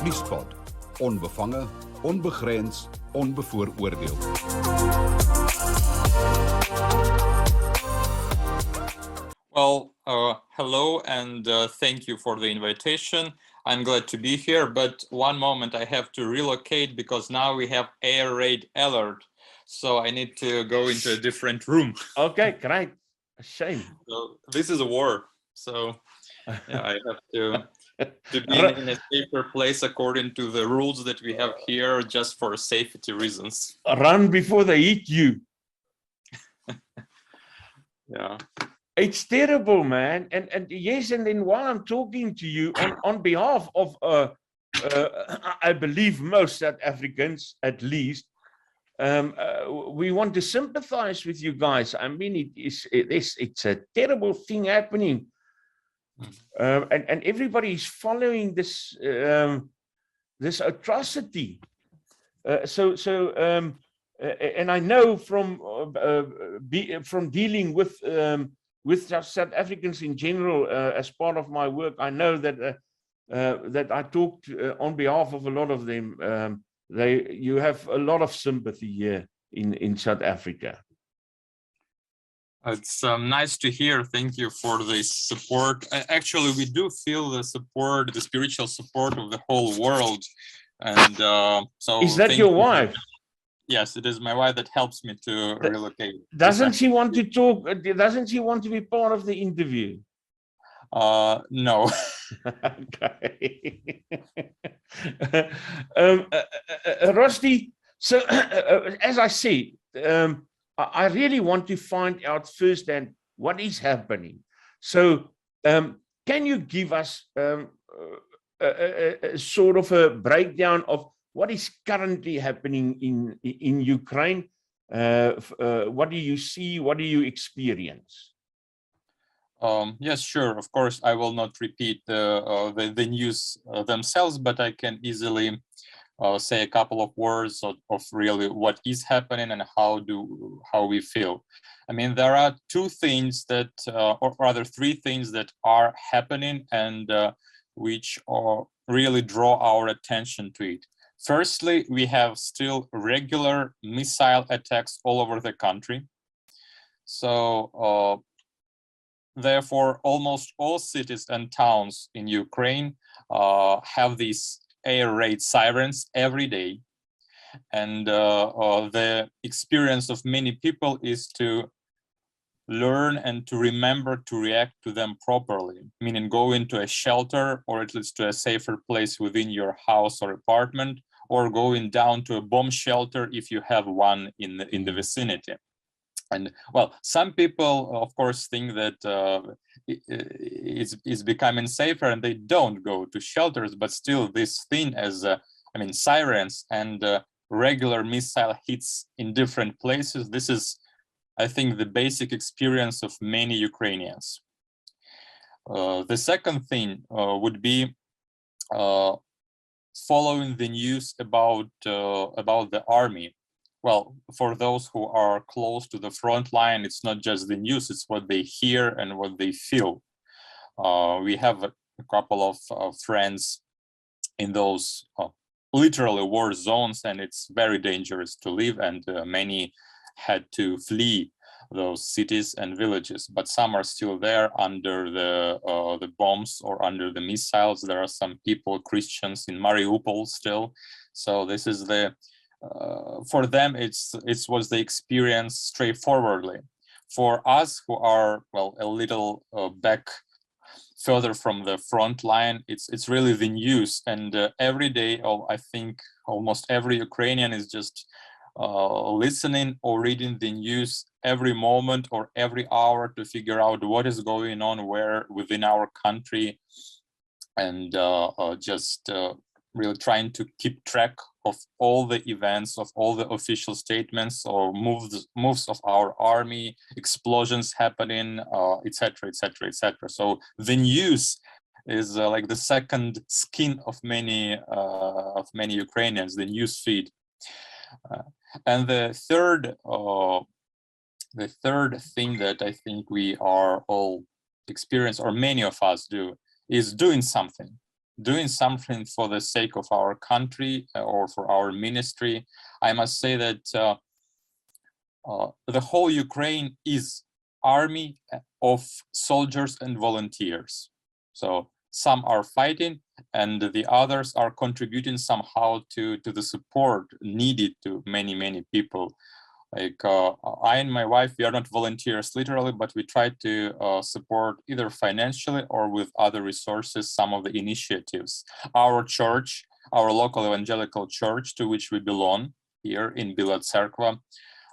Vliegspot. Onbevange, onbegrens, onbevooroordeel. Well, hello and thank you for the invitation. I'm glad to be here, but one moment I have to relocate because now we have air raid alert. So I need to go into a different room. Okay, great. A shame. So this is a war. So yeah, I have to be in a safer place according to the rules that we have here, just for safety reasons. Run before they eat you. Yeah. It's terrible, man. And yes, and then while I'm talking to you on behalf of I believe most South Africans, at least, we want to sympathize with you guys. I mean, it's a terrible thing happening, and everybody is following this this atrocity. And I know from dealing with South Africans in general, as part of my work, I know that that I talked on behalf of a lot of them. You have a lot of sympathy here in South Africa. It's nice to hear. Thank you for the support. Actually, we do feel the support, the spiritual support of the whole world. And so is that your wife? Yes, it is my wife that helps me to relocate. Doesn't she want to talk? Doesn't she want to be part of the interview? No. Okay. Rosti, so as I said, I really want to find out firsthand what is happening. So can you give us a sort of a breakdown of what is currently happening in Ukraine? What do you see? What do you experience? Yes, sure. Of course, I will not repeat the news themselves, but I can easily say a couple of words of really what is happening and how we feel. I mean, there are two things that, or rather three things that are happening and which really draw our attention to it. Firstly, we have still regular missile attacks all over the country. So therefore, almost all cities and towns in Ukraine have these air raid sirens every day. And the experience of many people is to learn and to remember to react to them properly, meaning go into a shelter or at least to a safer place within your house or apartment, or going down to a bomb shelter if you have one in the vicinity. And well, some people, of course, think that it's becoming safer and they don't go to shelters, but still this thing as, I mean, sirens and regular missile hits in different places, this is, I think, the basic experience of many Ukrainians. The second thing would be following the news about the army. Well, for those who are close to the front line, it's not just the news, it's what they hear and what they feel. We have a couple of friends in those literally war zones, and it's very dangerous to live, and many had to flee those cities and villages, but some are still there under the bombs or under the missiles. There are some people, Christians in Mariupol still. So this is the for them, it was the experience straightforwardly. For us who are, well, a little back further from the front line, it's really the news. And every day, I think almost every Ukrainian is just listening or reading the news every moment or every hour to figure out what is going on where within our country, and just really trying to keep track of all the events, of all the official statements or moves of our army, explosions happening, etc., etc., etc. So the news is like the second skin of many Ukrainians, the news feed. And the third thing that I think we are all experience, or many of us do, is doing something. doing something for the sake of our country or for our ministry, I must say that the whole Ukraine is army of soldiers and volunteers. So some are fighting and the others are contributing somehow to the support needed to many people. Like I and my wife, we are not volunteers literally, but we try to support either financially or with other resources some of the initiatives. Our church, our local evangelical church to which we belong here in Bila Tserkva,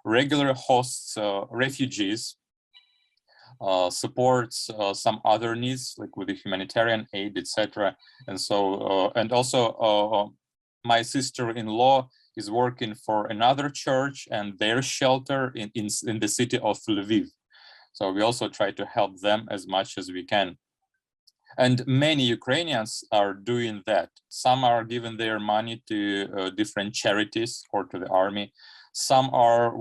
regularly hosts refugees, supports some other needs like with the humanitarian aid, etc. And so, and also my sister-in-law is working for another church and their shelter in the city of Lviv. So we also try to help them as much as we can. And many Ukrainians are doing that. Some are giving their money to different charities or to the army. Some are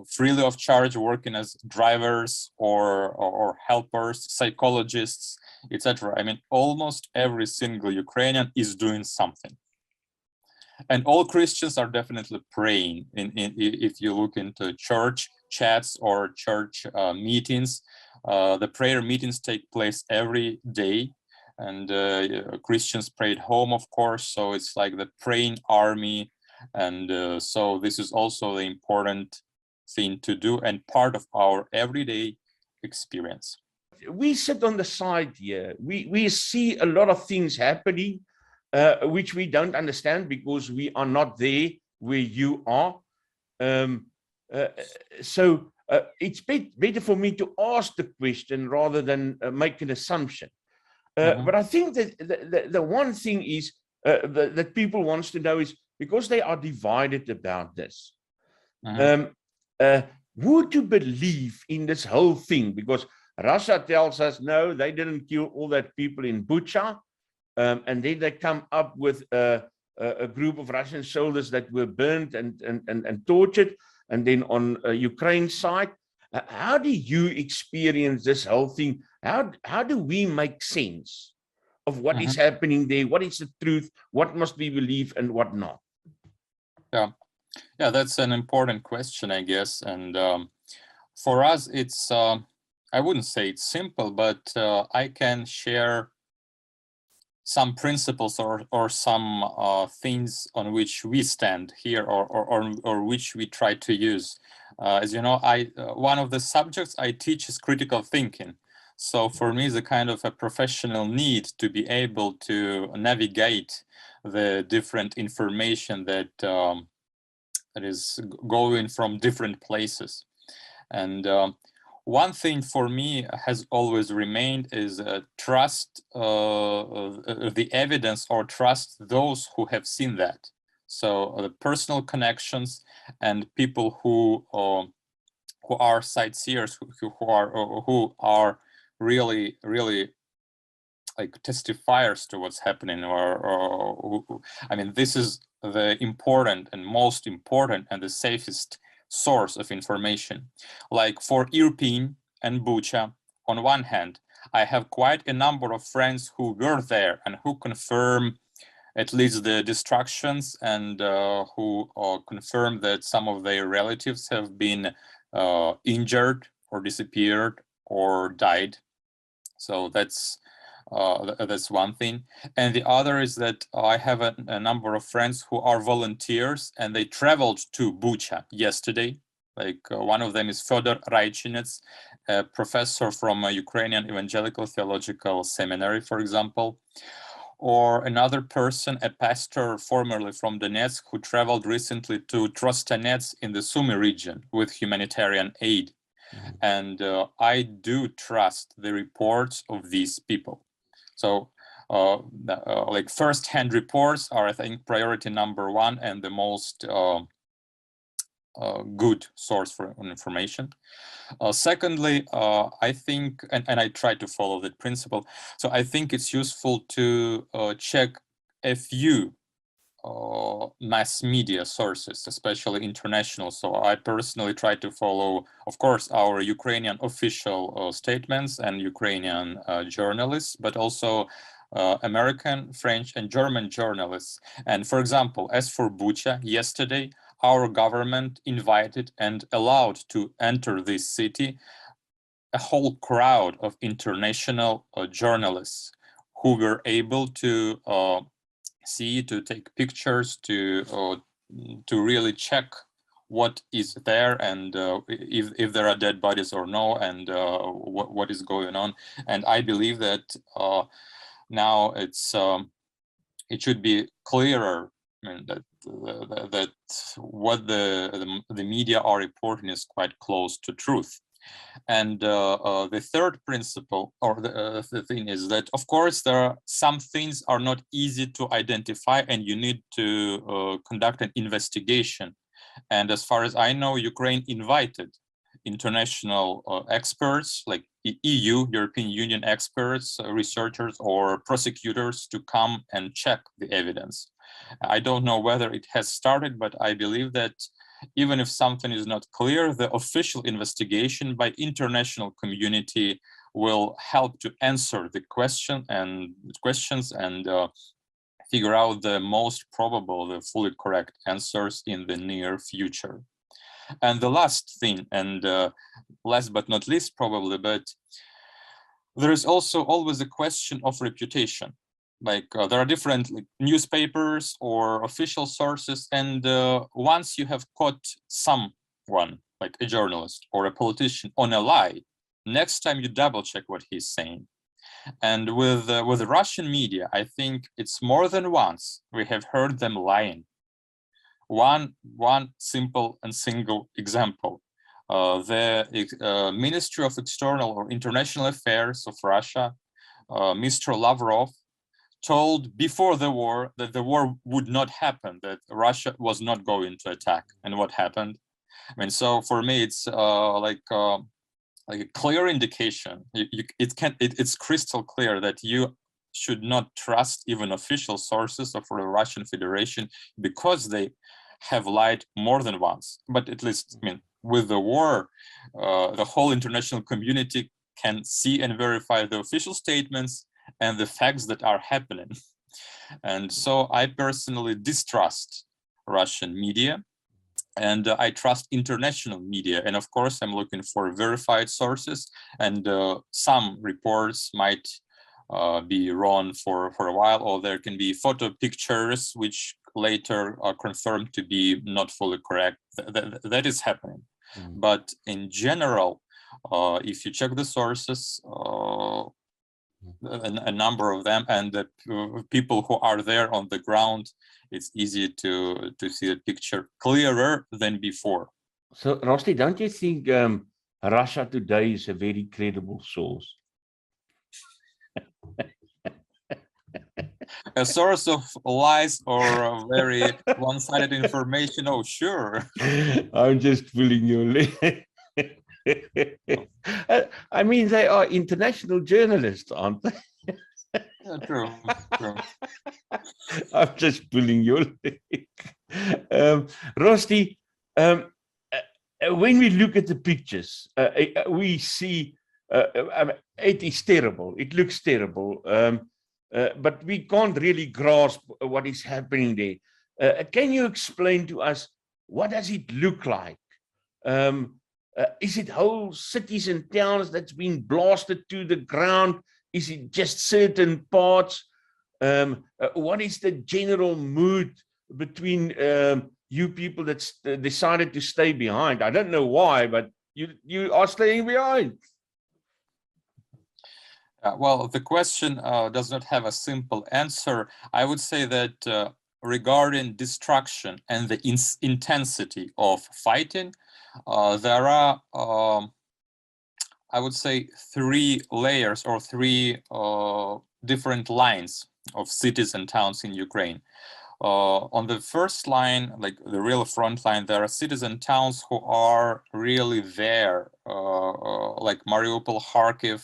freely of charge working as drivers or helpers, psychologists, etc. I mean, almost every single Ukrainian is doing something. And all Christians are definitely praying. If you look into church chats or church meetings, the prayer meetings take place every day. And Christians pray at home, of course. So it's like the praying army. And so this is also the important thing to do and part of our everyday experience. We sit on the side here. We see a lot of things happening, which we don't understand because we are not there where you are. So it's better for me to ask the question rather than make an assumption. But I think that the one thing is that people wants to know is because they are divided about this. Who to believe in this whole thing? Because Russia tells us, no, they didn't kill all that people in Boetsja. And then they come up with a group of Russian soldiers that were burned and tortured. And then on Ukraine's side, how do you experience this whole thing? How do we make sense of what is happening there? What is the truth? What must we believe and what not? Yeah, that's an important question, I guess. And for us, it's, I wouldn't say it's simple, but I can share some principles or some things on which we stand here or which we try to use. As you know, one of the subjects I teach is critical thinking. So for me, it's a kind of a professional need to be able to navigate the different information that that is going from different places. And one thing for me has always remained is trust the evidence or trust those who have seen that. So the personal connections and people who are sightseers, who are really like testifiers to what's happening, I mean, this is the important and most important and the safest source of information. Like for Irpin and Boetsja, on one hand, I have quite a number of friends who were there and who confirm at least the destructions and who confirm that some of their relatives have been injured or disappeared or died. So that's one thing. And the other is that I have a number of friends who are volunteers and they traveled to Boetsja yesterday. Like one of them is Fedor Raychinets, a professor from a Ukrainian Evangelical Theological Seminary, for example. Or another person, a pastor formerly from Donetsk, who traveled recently to Trostanets in the Sumy region with humanitarian aid. And I do trust the reports of these people. So like first-hand reports are, I think, priority number one and the most good source for information. Secondly, I think, and I try to follow that principle, so I think it's useful to check a few mass media sources, especially international. So I personally try to follow, of course, our Ukrainian official statements and Ukrainian journalists, but also American, French, and German journalists. And for example, as for Boetsja, yesterday, our government invited and allowed to enter this city a whole crowd of international journalists who were able to to take pictures, to really check what is there and if there are dead bodies or no, and what is going on. And I believe that now it should be clearer, I mean, that what the media are reporting is quite close to truth. And the third principle, or the thing, is that of course there are some things are not easy to identify, and you need to conduct an investigation. And as far as I know, Ukraine invited international experts like EU, European Union experts, researchers, or prosecutors to come and check the evidence. I don't know whether it has started, but I believe that even if something is not clear, the official investigation by international community will help to answer the questions and figure out the most probable, the fully correct answers in the near future. And the last thing, and last but not least probably, but there is also always a question of reputation. Like there are different newspapers or official sources, and once you have caught someone, like a journalist or a politician, on a lie, next time you double check what he's saying. And with the Russian media, I think it's more than once we have heard them lying. One simple and single example. The Ministry of External or International Affairs of Russia, Mr. Lavrov, told before the war that the war would not happen, that Russia was not going to attack. And what happened? I mean, so for me, it's like a clear indication. It's crystal clear that you should not trust even official sources of the Russian Federation, because they have lied more than once. But at least, I mean, with the war, the whole international community can see and verify the official statements and the facts that are happening. And so I personally distrust Russian media, and I trust international media. And of course, I'm looking for verified sources, and some reports might be wrong for a while, or there can be photo pictures which later are confirmed to be not fully correct. That is happening. But in general, if you check the sources, a number of them, and the people who are there on the ground, it's easy to see the picture clearer than before. So, Rosti, don't you think Russia Today is a very credible source? A source of lies or very one-sided information? Oh, sure. I'm just pulling your leg. I mean, they are international journalists, aren't they? Yeah, true. I'm just pulling your leg. Rosti, when we look at the pictures, we see it is terrible. It looks terrible. But we can't really grasp what is happening there. Can you explain to us, what does it look like? Is it whole cities and towns that's been blasted to the ground? Is it just certain parts? What is the general mood between you people that decided to stay behind? I don't know why, but you are staying behind. Well, the question does not have a simple answer. I would say that regarding destruction and the intensity of fighting, there are, I would say, three layers or three different lines of cities and towns in Ukraine. On the first line, like the real front line, there are cities and towns who are really there, like Mariupol, Kharkiv,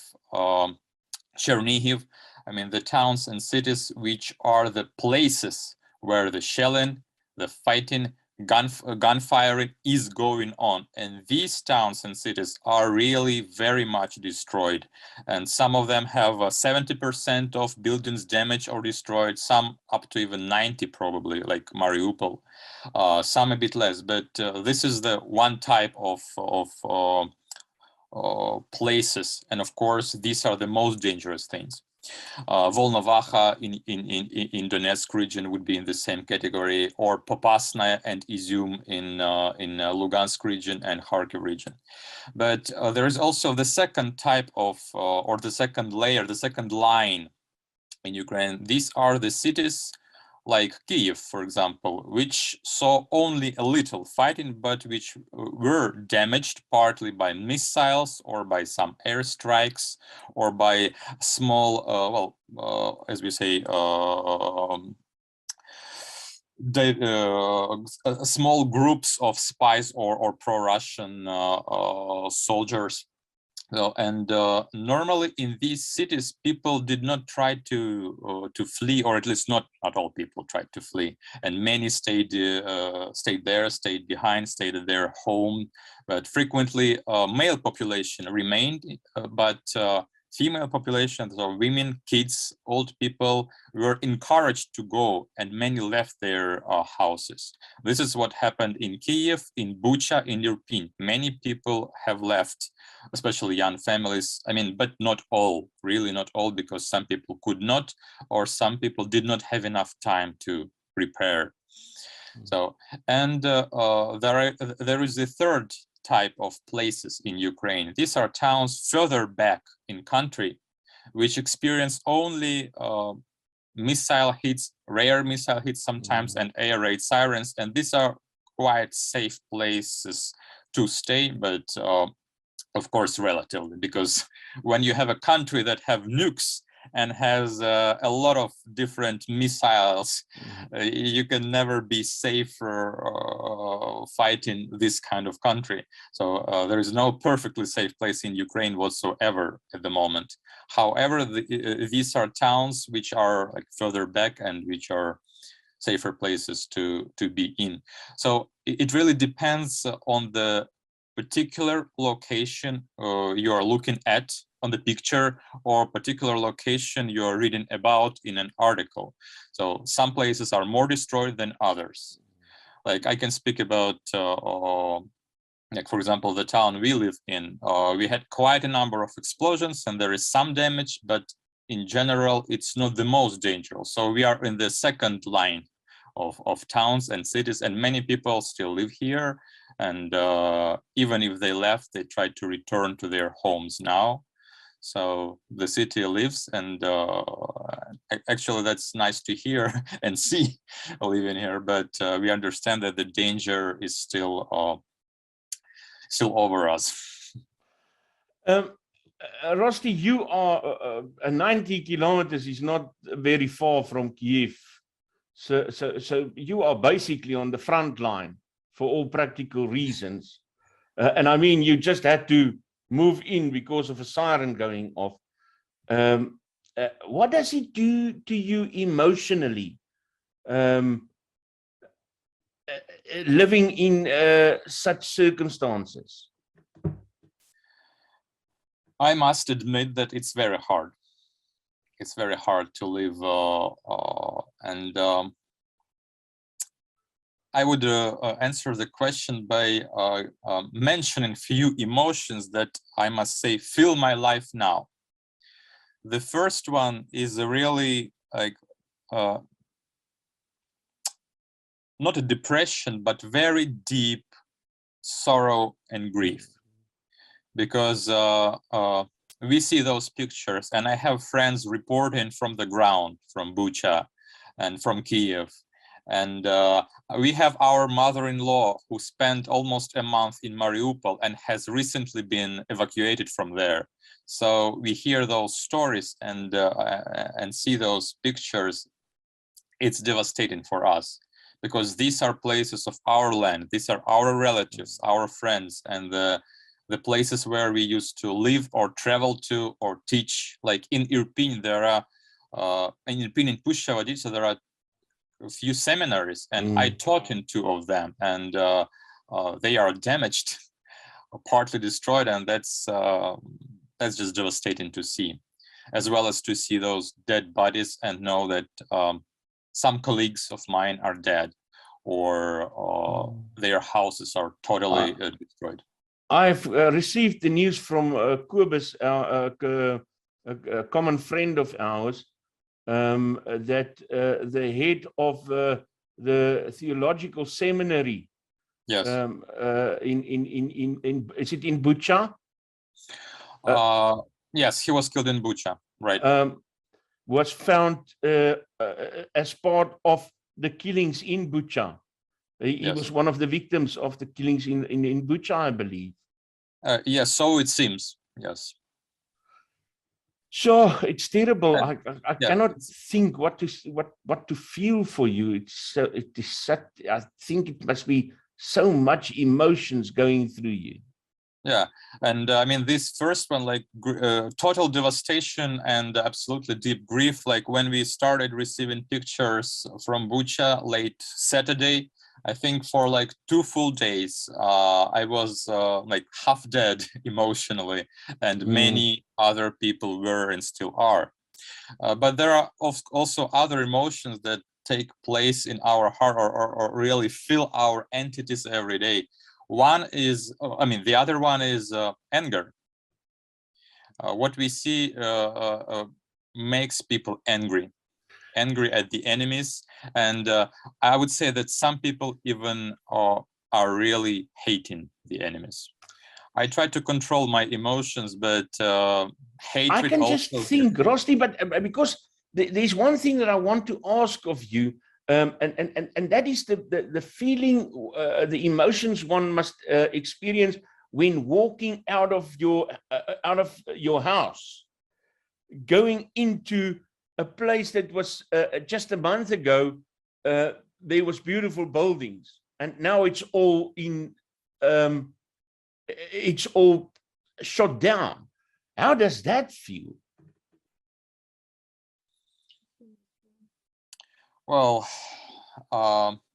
Chernihiv. I mean, the towns and cities which are the places where the shelling, the fighting gunfiring is going on, and these towns and cities are really very much destroyed, and some of them have 70% of buildings damaged or destroyed, some up to even 90 probably, like Mariupol, some a bit less, but this is the one type of places, and of course these are the most dangerous things. Volnovakha in Donetsk region would be in the same category, or Popasnaya and Izium in Lugansk region and Kharkiv region. But there is also the second type of, or the second layer, the second line in Ukraine. These are the cities like Kyiv, for example, which saw only a little fighting, but which were damaged partly by missiles or by some airstrikes or by small, as we say, small groups of spies or pro-Russian soldiers. Normally in these cities, people did not try to flee, or at least not all people tried to flee, and many stayed there, stayed behind, stayed at their home. But frequently, male population remained, but female population, so women, kids, old people, were encouraged to go, and many left their houses. This is what happened in Kyiv, in Boetsja, in Irpin. Many people have left, especially young families. I mean, but not all, really not all, because some people could not, or some people did not have enough time to prepare. So, and there is a third type of places in Ukraine. These are towns further back in country, which experience only missile hits, rare missile hits sometimes, and air raid sirens. And these are quite safe places to stay, but of course, relatively, because when you have a country that have nukes and has a lot of different missiles, you can never be safe fighting this kind of country. So there is no perfectly safe place in Ukraine whatsoever at the moment. However, these are towns which are like further back and which are safer places to be in. So it really depends on the particular location you are looking at on the picture, or particular location you are reading about in an article. So some places are more destroyed than others. Like I can speak about, like for example, the town we live in. We had quite a number of explosions and there is some damage, but in general, it's not the most dangerous. So we are in the second line of towns and cities, and many people still live here. And even if they left, they try to return to their homes now. So the city lives, and actually that's nice to hear and see living here, but we understand that the danger is still over us. Rosti, you are 90 kilometers is not very far from Kyiv. So you are basically on the front line for all practical reasons. And I mean, you just had to move in because of a siren going off. What does it do to you emotionally, living in such circumstances? I must admit that it's very hard. It's very hard to live, and I would answer the question by mentioning few emotions that I must say fill my life now. The first one is a really like not a depression, but very deep sorrow and grief, because we see those pictures, and I have friends reporting from the ground, from Boetsja and from Kyiv. And we have our mother-in-law who spent almost a month in Mariupol and has recently been evacuated from there. So we hear those stories and see those pictures. It's devastating for us, because these are places of our land. These are our relatives, our friends, and the places where we used to live or travel to or teach. Like in Irpin, there are in Irpin, in Pushcha Vodica, there are a few seminaries, and I taught in 2 of them, and they are damaged, partly destroyed, and that's just devastating to see, as well as to see those dead bodies and know that some colleagues of mine are dead, or their houses are totally destroyed. I've received the news from Kobus, a common friend of ours, that the head of the theological seminary, Yes. Is it in Boetsja? Yes, he was killed in Boetsja, right? Was found as part of the killings in Boetsja. He was one of the victims of the killings in Boetsja, I believe. Yes, so it seems. Yes. So it's terrible. I yeah, cannot think what to feel for you. It is such, I think it must be so much emotions going through you. Yeah, and I mean, this first one, like total devastation and absolutely deep grief. Like when we started receiving pictures from Boetsja late Saturday, I think for like 2 full days, I was like half dead emotionally, and many other people were and still are. But there are also other emotions that take place in our heart, or really fill our entities every day. One is, I mean, the other one is anger. What we see makes people angry at the enemies. And I would say that some people even are really hating the enemies. I try to control my emotions, but hatred I can just think, Rosti, but because there's one thing that I want to ask of you, and that is the feeling, the emotions one must experience when walking out of your house, going into a place that was just a month ago, there was beautiful buildings, and now it's all shut down. How does that feel? Well,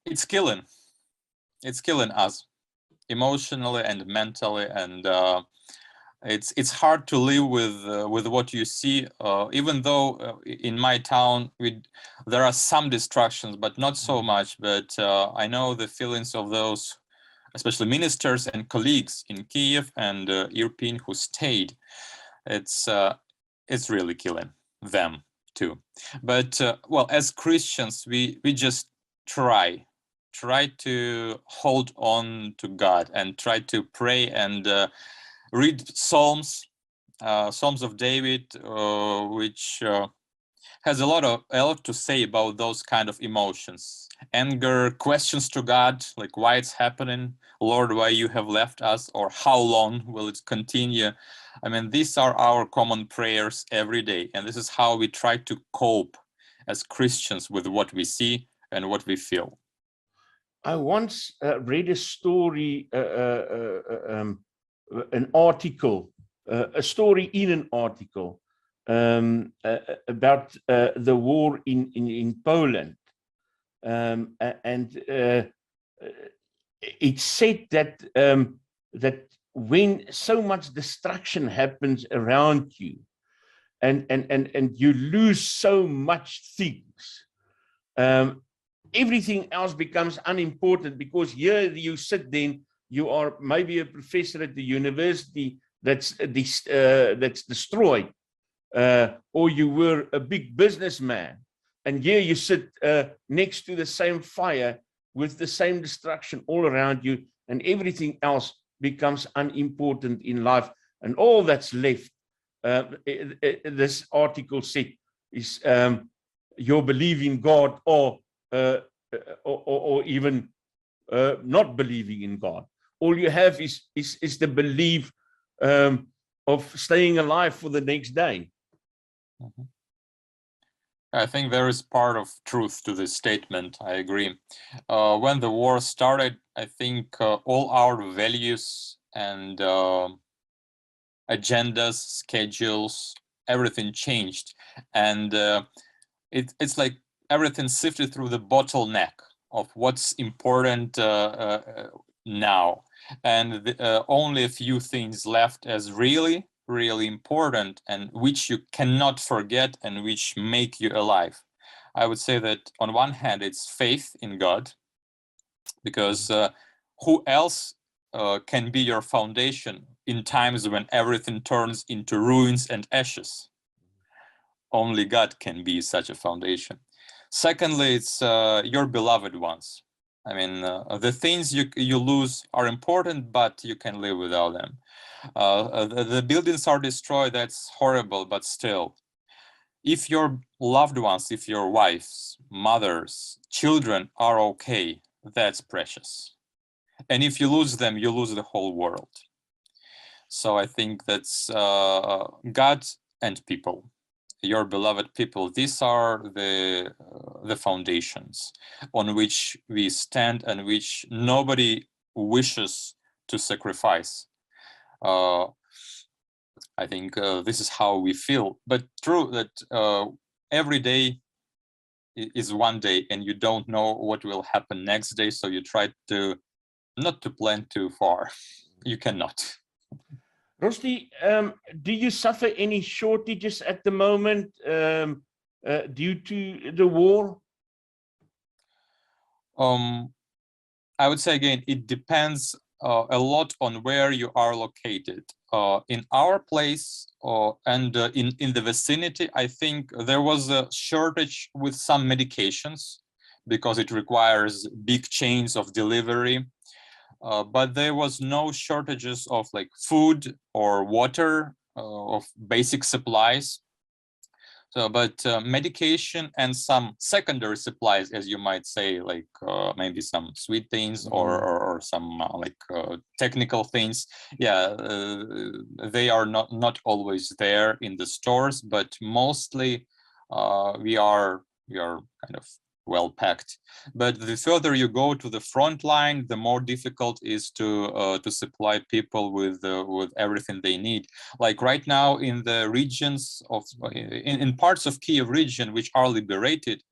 it's killing us emotionally and mentally, and it's hard to live with what you see. Even though in my town there are some destructions, but not so much. But I know the feelings of those, especially ministers and colleagues in Kiev and Irpin who stayed. It's really killing them too. But well, as Christians, we just try to hold on to God and try to pray and read Psalms of David, which has a lot to say about those kind of emotions. Anger, questions to God, like why it's happening, Lord, why you have left us, or how long will it continue? I mean, these are our common prayers every day, and this is how we try to cope as Christians with what we see and what we feel. I once read a story, an article, a story in an article about the war in Poland, and it said that that when so much destruction happens around you, and you lose so much things, everything else becomes unimportant, because here you sit, then you are maybe a professor at the university that's destroyed, or you were a big businessman, and here you sit next to the same fire with the same destruction all around you, and everything else becomes unimportant in life, and all that's left, this article said, is your belief in God, or even not believing in God. All you have is the belief of staying alive for the next day. Mm-hmm. I think there is part of truth to this statement. I agree. When the war started, I think all our values and agendas, schedules, everything changed. And it's like everything sifted through the bottleneck of what's important now, and only a few things left as really, really important, and which you cannot forget and which make you alive. I would say that on one hand, it's faith in God, because who else can be your foundation in times when everything turns into ruins and ashes? Only God can be such a foundation. Secondly, it's your beloved ones. I mean, the things you lose are important, but you can live without them. The buildings are destroyed, that's horrible, but still, if your loved ones, if your wives, mothers, children are okay, that's precious. And if you lose them, you lose the whole world. So I think that's God and people, your beloved people. These are the foundations on which we stand and which nobody wishes to sacrifice. I think this is how we feel. But true that every day is one day, and you don't know what will happen next day. So you try to not to plan too far. You cannot. Rosti, do you suffer any shortages at the moment due to the war? I would say again, it depends a lot on where you are located. In our place and in the vicinity, I think there was a shortage with some medications because it requires big chains of delivery. But there was no shortages of like food or water, of basic supplies. So, but medication and some secondary supplies, as you might say, like maybe some sweet things or some technical things. Yeah, they are not always there in the stores, but mostly we are kind of well packed. But the further you go to the front line, the more difficult is to supply people with everything they need. Like right now in the regions of in parts of Kiev region which are liberated,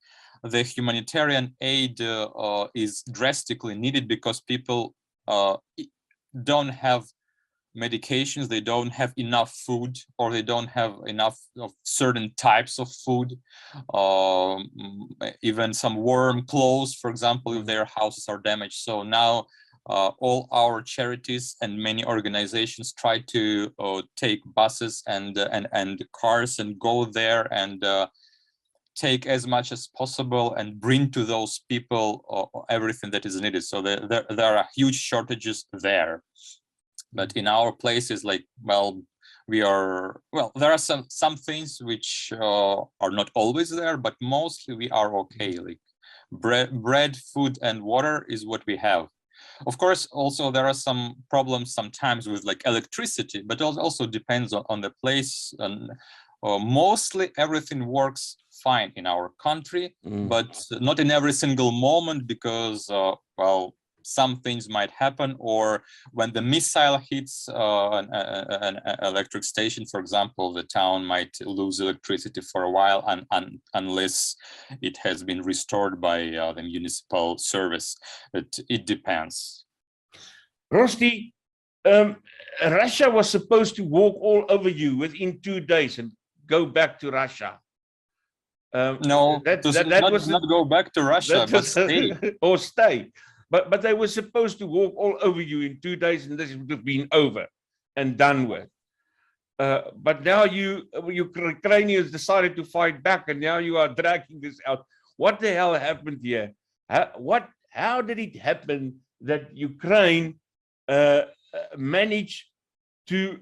the humanitarian aid is drastically needed because people don't have medications, they don't have enough food, or they don't have enough of certain types of food, even some warm clothes, for example, if their houses are damaged. So now all our charities and many organizations try to take buses and cars and go there and take as much as possible and bring to those people everything that is needed. So there are huge shortages there. But in our places, like, well, there are some things which are not always there, but mostly we are okay. Like bread, food, and water is what we have. Of course, also there are some problems sometimes with like electricity, but it also depends on the place. And mostly everything works fine in our country, but not in every single moment because, well, some things might happen, or when the missile hits an electric station, for example, the town might lose electricity for a while unless it has been restored by the municipal service. But it depends. Rosti, Russia was supposed to walk all over you within 2 days and go back to Russia. No, that was not go back to Russia, but stay. Or stay. But they were supposed to walk all over you in 2 days, and this would have been over and done with. But now Ukrainians decided to fight back, and now you are dragging this out. What the hell happened here? How did it happen that Ukraine managed to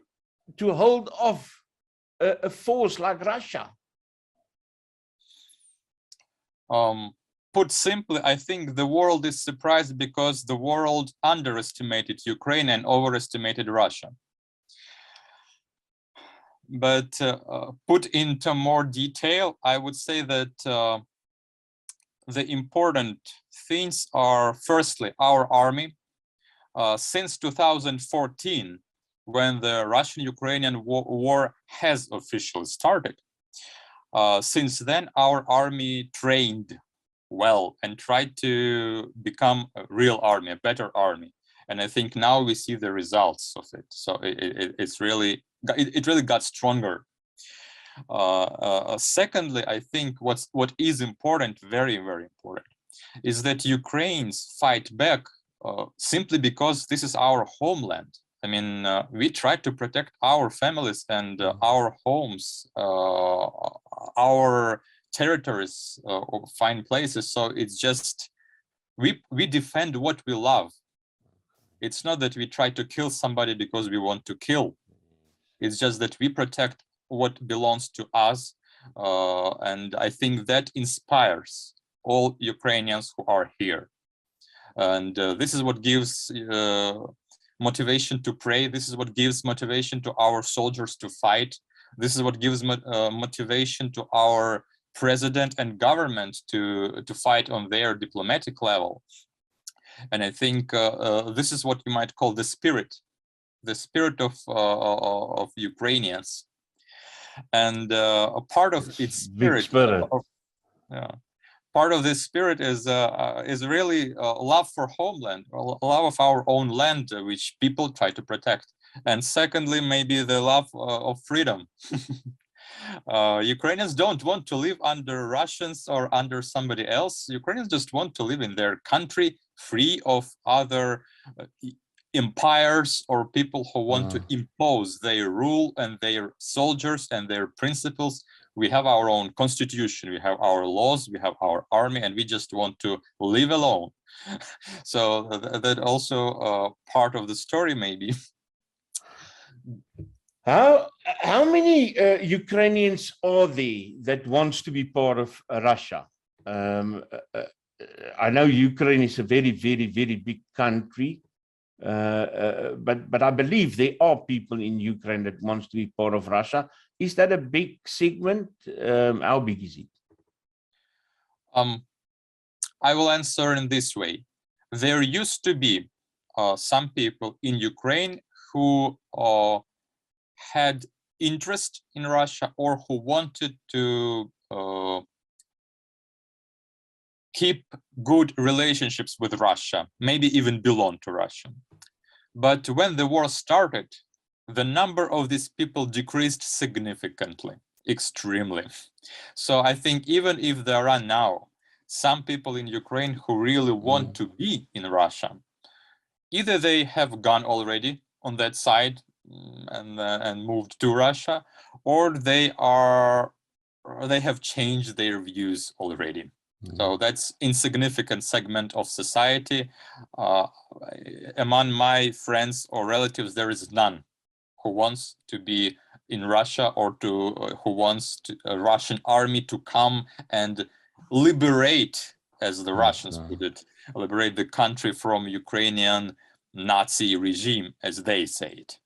hold off a force like Russia? Put simply, I think the world is surprised because the world underestimated Ukraine and overestimated Russia. But put into more detail, I would say that the important things are, firstly, our army. Since 2014, when the Russian-Ukrainian war has officially started, Since then, our army trained well and tried to become a real army, a better army. And I think now we see the results of it. So it really got stronger. Secondly, I think what is important, very, very important, is that Ukrainians fight back simply because this is our homeland. I mean, we try to protect our families and our homes, our territories, fine places. So it's just, we defend what we love. It's not that we try to kill somebody because we want to kill. It's just that we protect what belongs to us. And I think that inspires all Ukrainians who are here. And this is what gives motivation to pray. This is what gives motivation to our soldiers to fight. This is what gives motivation to our president and government to fight on their diplomatic level. And I think this is what you might call the spirit of Ukrainians. And a part of its spirit. Part of this spirit is really love for homeland, love of our own land, which people try to protect. And secondly, maybe the love of freedom. Ukrainians don't want to live under Russians or under somebody else. Ukrainians just want to live in their country, free of other empires or people who want to impose their rule and their soldiers and their principles. We have our own constitution, we have our laws, we have our army, and we just want to live alone. So that also part of the story, maybe. How many Ukrainians are there that wants to be part of Russia? I know Ukraine is a very, very, very big country, but I believe there are people in Ukraine that wants to be part of Russia. Is that a big segment? How big is it? I will answer in this way. There used to be some people in Ukraine who had interest in Russia or who wanted to keep good relationships with Russia, maybe even belong to Russia. But when the war started, the number of these people decreased significantly, extremely. So I think even if there are now some people in Ukraine who really want to be in Russia, either they have gone already on that side and moved to Russia, or they have changed their views already. So that's insignificant segment of society. Among my friends or relatives, there is none who wants to be in Russia or who wants a Russian army to come and liberate, as the Russians put it, liberate the country from Ukrainian Nazi regime, as they say it.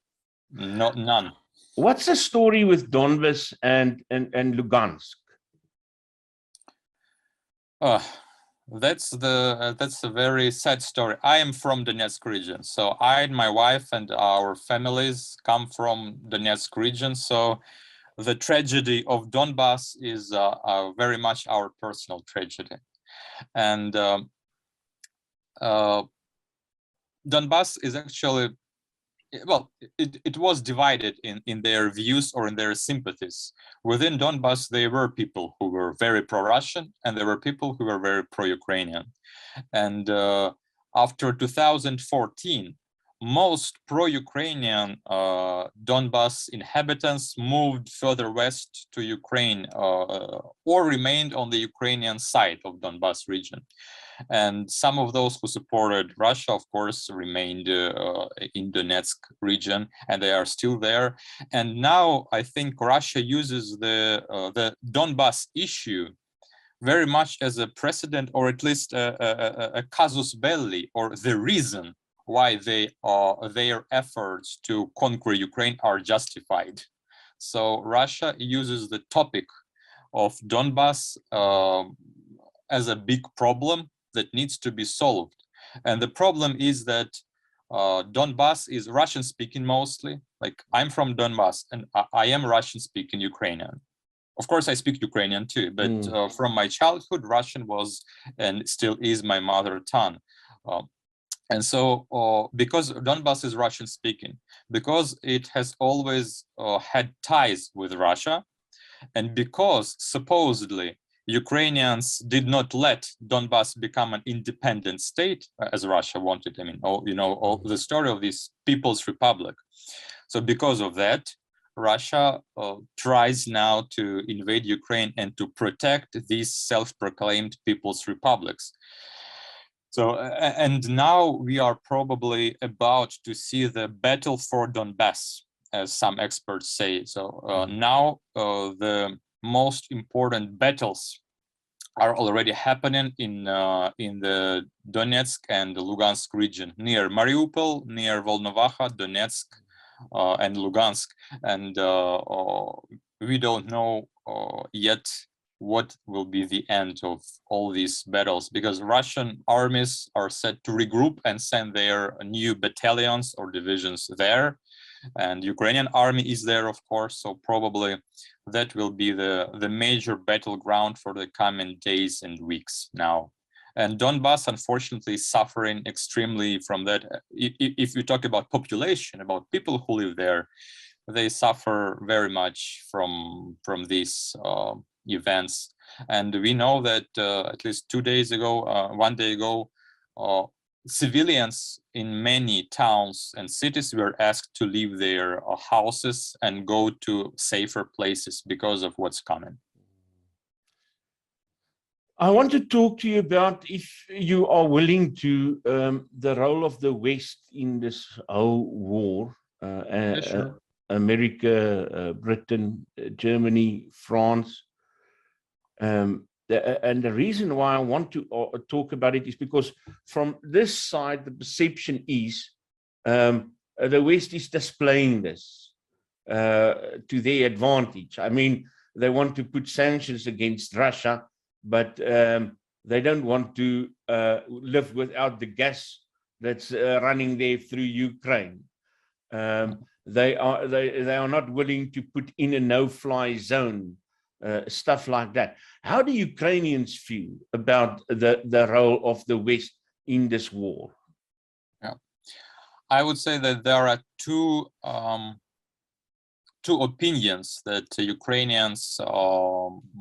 None. What's the story with Donbas and Lugansk? That's a very sad story. I am from Donetsk region, so I and my wife and our families come from Donetsk region. So the tragedy of Donbas is very much our personal tragedy, and Donbas is actually, well, it was divided in their views or in their sympathies. Within Donbas, there were people who were very pro-Russian and there were people who were very pro-Ukrainian. And after 2014, most pro-Ukrainian Donbas inhabitants moved further west to Ukraine or remained on the Ukrainian side of Donbas region. And some of those who supported Russia, of course, remained in Donetsk region, and they are still there. And now I think Russia uses the Donbas issue very much as a precedent, or at least a casus belli, or the reason why their efforts to conquer Ukraine are justified. So Russia uses the topic of Donbas as a big problem that needs to be solved. And the problem is that Donbas is Russian speaking mostly. Like, I'm from Donbas and I am Russian speaking Ukrainian. of course, I speak Ukrainian too, but from my childhood, Russian was and still is my mother tongue. And so, because Donbass is Russian speaking, because it has always had ties with Russia, and because supposedly Ukrainians did not let Donbass become an independent state as Russia wanted. I mean, all the story of this People's Republic. So because of that, Russia tries now to invade Ukraine and to protect these self-proclaimed People's Republics. So, and now we are probably about to see the battle for Donbass, as some experts say. So now the most important battles are already happening in the Donetsk and the Lugansk region, near Mariupol, near Volnovakha, Donetsk, and Lugansk. And we don't know yet what will be the end of all these battles, because Russian armies are set to regroup and send their new battalions or divisions there, and Ukrainian army is there, of course. So probably that will be the major battleground for the coming days and weeks now. And Donbass, unfortunately, is suffering extremely from that. If you talk about population, about people who live there, they suffer very much from these events. And we know that at least 2 days ago, 1 day ago, civilians in many towns and cities were asked to leave their houses and go to safer places because of what's coming. I want to talk to you about, if you are willing to, the role of the West in this whole war. Sure. America, Britain, Germany, France. And the reason why I want to talk about it is because from this side, the perception is the West is displaying this to their advantage. I mean, they want to put sanctions against Russia, but they don't want to live without the gas that's running there through Ukraine. They are not willing to put in a no-fly zone, stuff like that. How do Ukrainians feel about the role of the West in this war? Yeah, I would say that there are two opinions that Ukrainians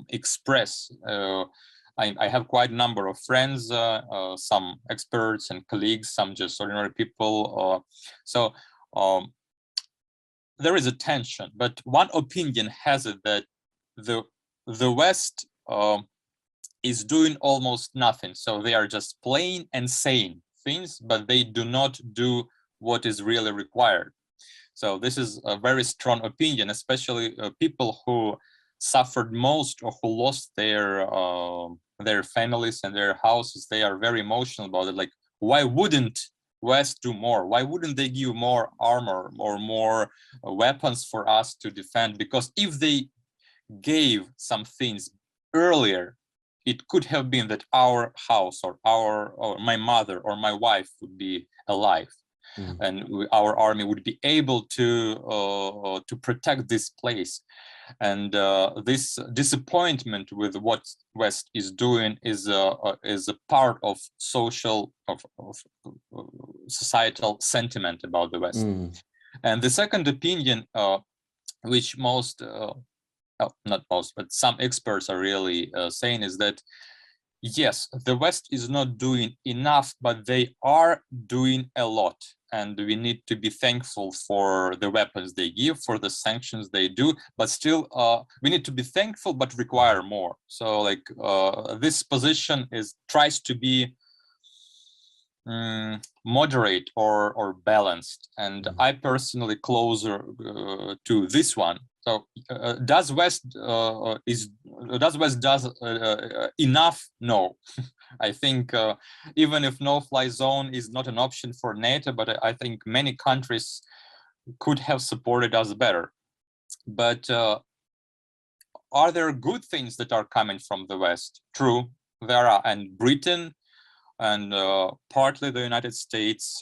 express. I have quite a number of friends, some experts and colleagues, some just ordinary people. So there is a tension, but one opinion has it that the West is doing almost nothing. So they are just playing and saying things, but they do not do what is really required. So this is a very strong opinion, especially people who suffered most or who lost their families and their houses. They are very emotional about it. Like, why wouldn't West do more? Why wouldn't they give more armor or more weapons for us to defend? Because if they gave some things earlier, it could have been that our house or my mother or my wife would be alive. And our army would be able to protect this place. And this disappointment with what West is doing is a part of societal sentiment about the West. And the second opinion, which most not most, but some experts are really saying, is that yes, the West is not doing enough, but they are doing a lot. And we need to be thankful for the weapons they give, for the sanctions they do, but still we need to be thankful, but require more. So like this position tries to be moderate or balanced. And I personally closer to this one. So does West does enough? No. I think even if no-fly zone is not an option for NATO, but I think many countries could have supported us better. But are there good things that are coming from the West? True, there are, and Britain and partly the United States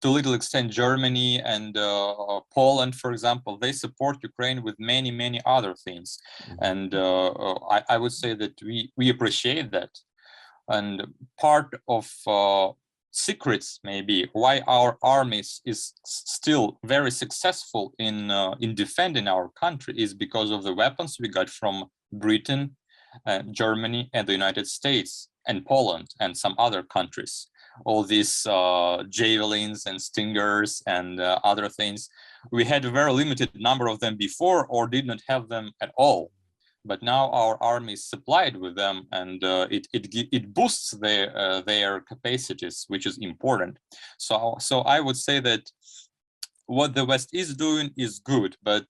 to a little extent Germany and Poland, for example, they support Ukraine with many other things. And I would say that we appreciate that. And part of secrets maybe why our armies is still very successful in defending our country is because of the weapons we got from Britain, Germany, and the United States, and Poland, and some other countries. All these javelins and stingers and other things. We had a very limited number of them before, or did not have them at all. But now our army is supplied with them, and it boosts their capacities, which is important. So I would say that what the West is doing is good, but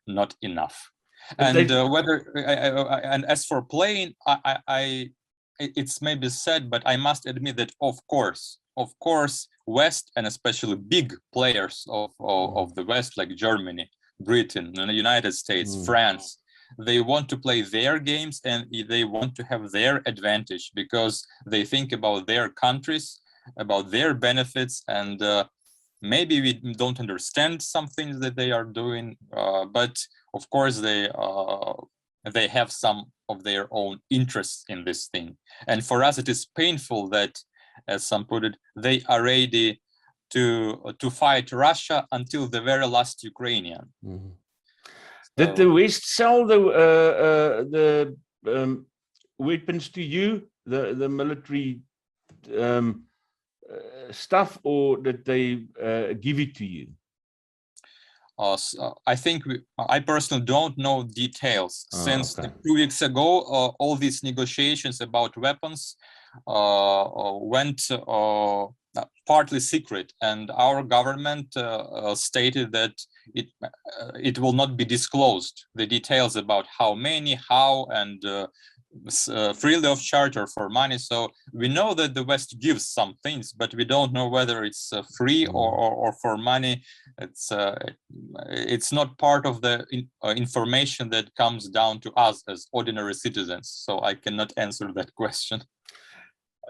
not enough. And and as for playing, it's maybe said, but I must admit that of course, West, and especially big players of the West, like Germany, Britain, and the United States, France, they want to play their games and they want to have their advantage because they think about their countries, about their benefits, and maybe we don't understand some things that they are doing, but of course they have some of their own interests in this thing. And for us, it is painful that, as some put it, they are ready to fight Russia until the very last Ukrainian. Did the West sell the weapons to you, the military stuff, or did they give it to you? I think I personally don't know details. Since 2 weeks ago, all these negotiations about weapons went partly secret, and our government stated that it will not be disclosed, the details about how many, how, and freely of charge or for money. So we know that the West gives some things, but we don't know whether it's free or for money. It's not part of the information that comes down to us as ordinary citizens. So I cannot answer that question.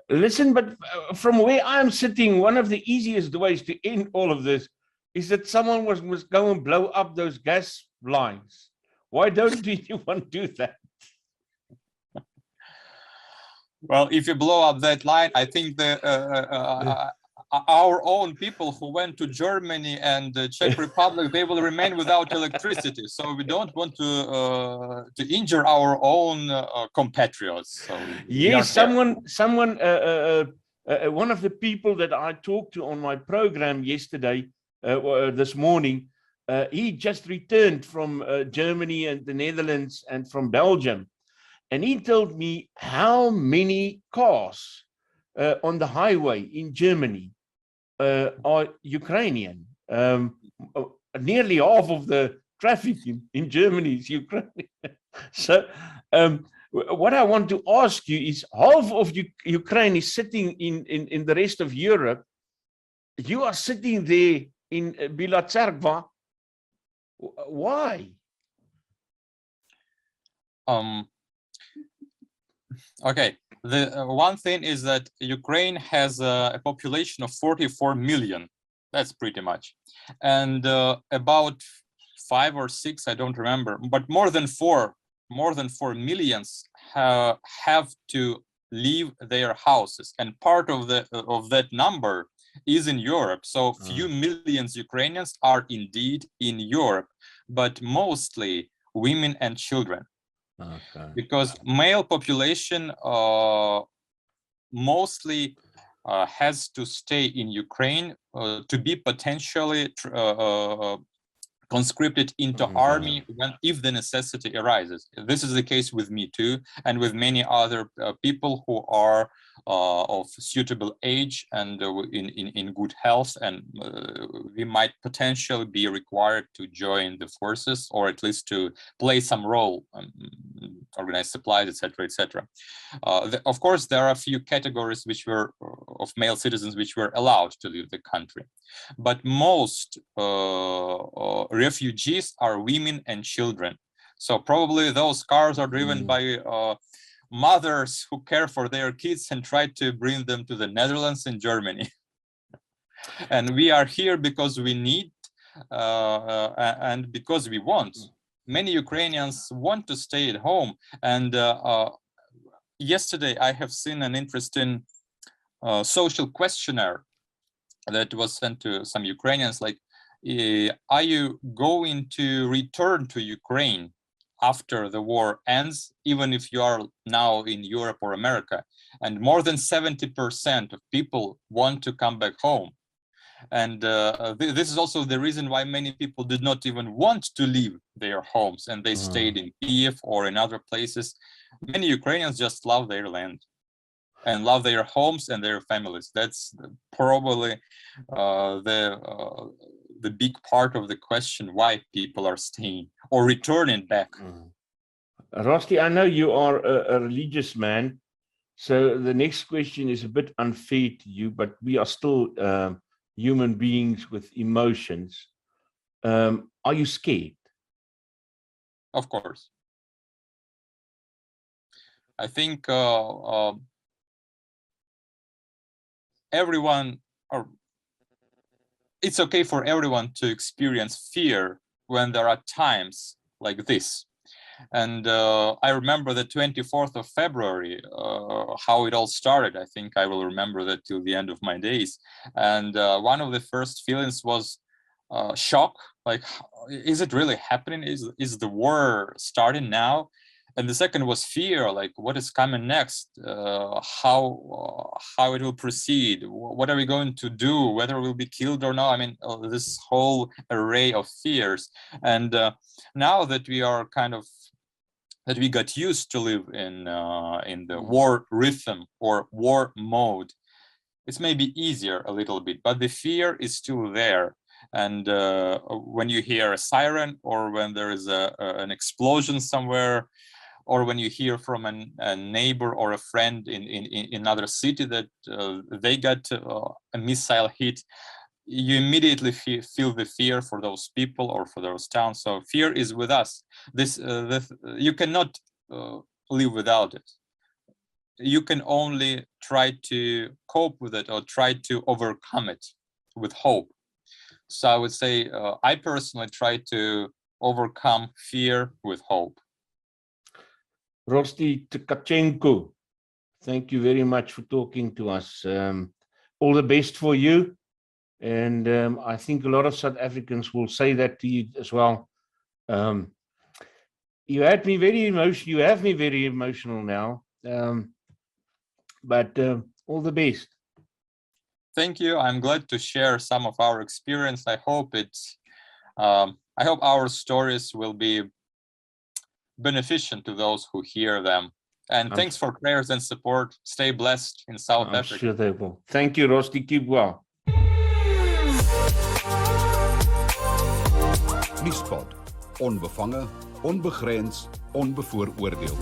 Listen, but from where I'm sitting, one of the easiest ways to end all of this is that someone must go and blow up those gas lines. Why don't you want to do that? Well, if you blow up that line, I think our own people who went to Germany and the Czech Republic, they will remain without electricity. So we don't want to injure our own compatriots. So yes, one of the people that I talked to on my program yesterday, this morning, he just returned from Germany and the Netherlands and from Belgium. And he told me how many cars on the highway in Germany are Ukrainian. Nearly half of the traffic in Germany is Ukrainian. So what I want to ask you is, half of Ukraine is sitting in the rest of Europe. You are sitting there in Bila Tserkva. Why? Okay, the one thing is that Ukraine has a population of 44 million. That's pretty much. And about 5 or 6, I don't remember, but more than 4 millions have to leave their houses. And part of that number is in Europe. So few millions Ukrainians are indeed in Europe, but mostly women and children. Okay. Because male population mostly has to stay in Ukraine to be potentially conscripted into army if the necessity arises. This is the case with me too, and with many other people who are of suitable age and in good health, and we might potentially be required to join the forces, or at least to play some role, organize supplies, etc., etc. Of course, there are a few categories which were of male citizens which were allowed to leave the country, but most refugees are women and children. So probably those cars are driven by mothers who care for their kids and try to bring them to the Netherlands and Germany. And we are here because we need and because we want. Many Ukrainians want to stay at home. And yesterday I have seen an interesting social questionnaire that was sent to some Ukrainians, like, are you going to return to Ukraine after the war ends, even if you are now in Europe or America? And more than 70% of people want to come back home. And this is also the reason why many people did not even want to leave their homes, and they stayed in Kiev or in other places. Many Ukrainians just love their land and love their homes and their families. That's probably the big part of the question why people are staying or returning back. Rosti, I know you are a religious man, so the next question is a bit unfair to you, but we are still human beings with emotions. Are you scared? Of course. I think everyone, or it's okay for everyone to experience fear when there are times like this. And I remember the 24th of February, how it all started. I think I will remember that till the end of my days. And one of the first feelings was shock, like, is it really happening? Is the war starting now? And the second was fear, like, what is coming next? How it will proceed? What are we going to do? Whether we'll be killed or not? I mean, this whole array of fears. And now that we are that we got used to live in the war rhythm or war mode, it's maybe easier a little bit, but the fear is still there. And when you hear a siren, or when there is an explosion somewhere, or when you hear from a neighbor or a friend in another city that they got a missile hit, you immediately feel the fear for those people or for those towns. So fear is with us. You cannot live without it. You can only try to cope with it or try to overcome it with hope. So I would say I personally try to overcome fear with hope. Rosti Tkachenko, thank you very much for talking to us. All the best for you. And I think a lot of South Africans will say that to you as well. You had me very emotional. You have me very emotional now. But all the best. Thank you. I'm glad to share some of our experience. I hope our stories will be beneficial to those who hear them. And thanks for prayers and support. Stay blessed in South Africa. I'm sure they will. Thank you, Rosti. Keep well. Nuuspot. Onbevange, onbegrens, onbevooroordeel.